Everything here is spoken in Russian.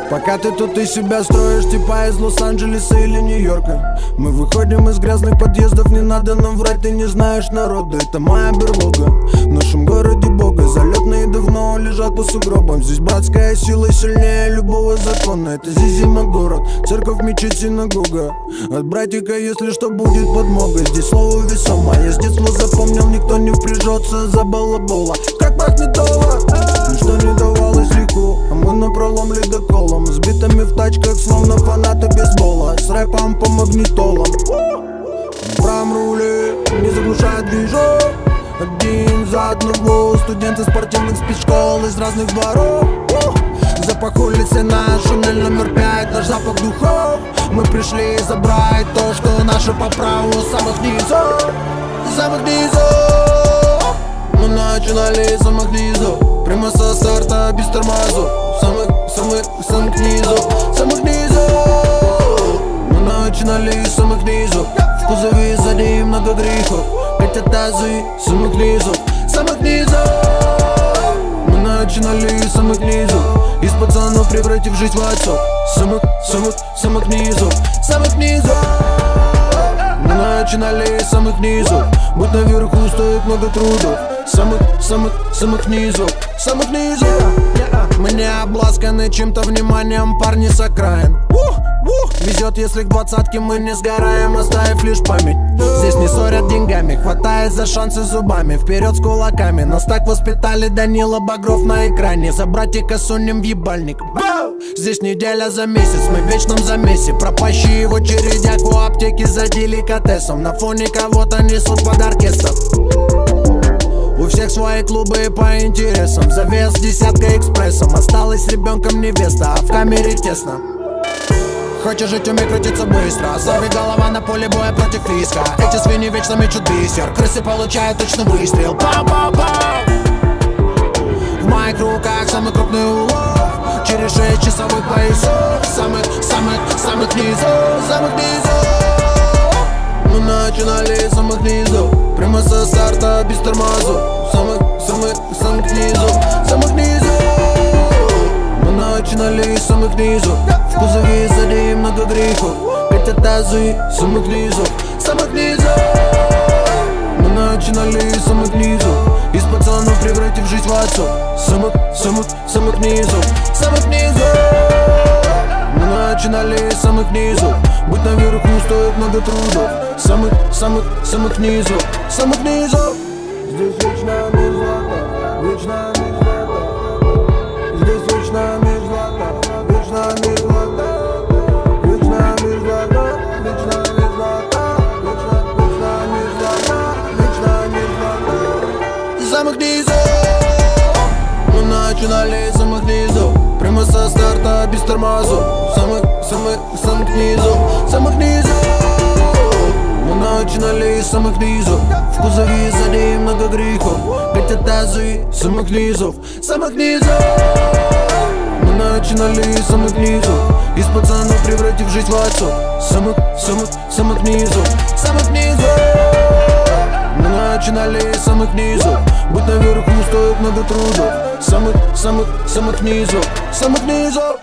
Пока ты тут из себя строишь, типа из Лос-Анджелеса или Нью-Йорка. Мы выходим из грязных подъездов, не надо нам врать, ты не знаешь народа. Это моя берлога, в нашем городе бога. Залетные давно лежат по сугробам. Здесь братская сила сильнее любого закона. Это Зизима город, церковь, мечеть, синагога. От братика, если что, будет подмога. Здесь слово весомо, я с детства запомнил, никто не впряжется за балабола. Как пахнет дола, ничто не давалось легко, а мы напролом ледоколом, с битами в тачках, словно фанаты бейсбола, с рэпом по магнитолам. В правом руле не заглушает движок, один за одного. Студенты спортивных спецшкол из разных дворов. Запах улицы наш, Шанель номер 5, наш запах духов. Мы пришли забрать то, что наше по праву. Самых низов, самых низов. Мы начинали с самых низов, прямо со старта, без тормозов. Самых низов, самых низов. Мы начинали с самых низов, в кузове сзади много грехов. Хотя тазы самых низов, самых низов. Мы начинали с самых низов, из пацанов превратив жизнь в отцов. Самых низов, самых низов. Мы начинали с самых низов, быть наверху стоит много трудов. Самых низов, самых низов. Мы не обласканы чем-то вниманием, парни с окраин. Везет, если к двадцатке мы не сгораем, оставив лишь память. Здесь не ссорят деньгами, хватает за шансы зубами. Вперед с кулаками, нас так воспитали, Данила Багров на экране. За братика сунем в ебальник. Здесь неделя за месяц, мы в вечном замесе. Пропащие в очередях у аптеки за деликатесом. На фоне кого-то несут под оркестр. У всех свои клубы по интересам. Завес десятка экспрессом. Осталась ребенком невеста, а в камере тесно. Хочешь жить, умей крутиться быстро. Сорви голова на поле боя против риска. Эти свиньи вечно мечут бисер. Крысы получают точно выстрел. Пау-пау-пау. В моих руках самый крупный улов. Через 6 часовых поясов. Самых низов, самых низов. Мы начинали с самых низов, прямо со старта, без тормозов. Самых низов, самых низов. Мы начинали с самых низов, в кузове сзади много грехов. Хотя тазы самых низов, самых низов. Мы начинали с самых низов, из пацанов превратив жизнь в отцов. Самых низов, самых низов. Мы начинали с самых низов, быть наверху стоит много трудов. Самых низов, самых низов. Здесь вечная мерзлота, вечная мерзлота. Здесь вечная мерзлота, вечная мерзлота. Вечная мерзлота, вечная мерзлота. Вечная мерзлота, вечная мерзлота. Самых низов. Мы начинали с самых низов, прямо со старта, без тормозов. Самых низов, самых низов. Мы начинали с самых низов, в кузове сзади много грехов. Хотя тазы самых низов, самых низов. Мы начинали с самых низов, из пацанов превратив жизнь в отцов. Самых низов, самых низов. Мы начинали с самых низов, быть наверху стоит много трудов. Самых низов, самых низов.